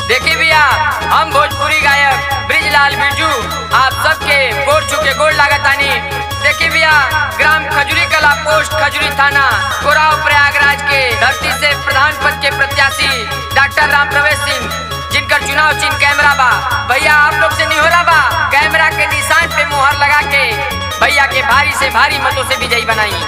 देखिए भैया, हम भोजपुरी गायक ब्रिजलाल बिरजू आप सबके गोड़ छुके गोड़ लागतानी। देखिए भैया, ग्राम खजूरी कला पोस्ट खजूरी थाना कोराव प्रयागराज के धरती से प्रधान पद के प्रत्याशी डॉक्टर राम प्रवेश सिंह, जिनका चुनाव चिन्ह कैमरा बा। भैया आप लोग से निहोरा बा, कैमरा के निशान पे मुहर लगा के भैया के भारी से भारी मतों से विजयी बनाई।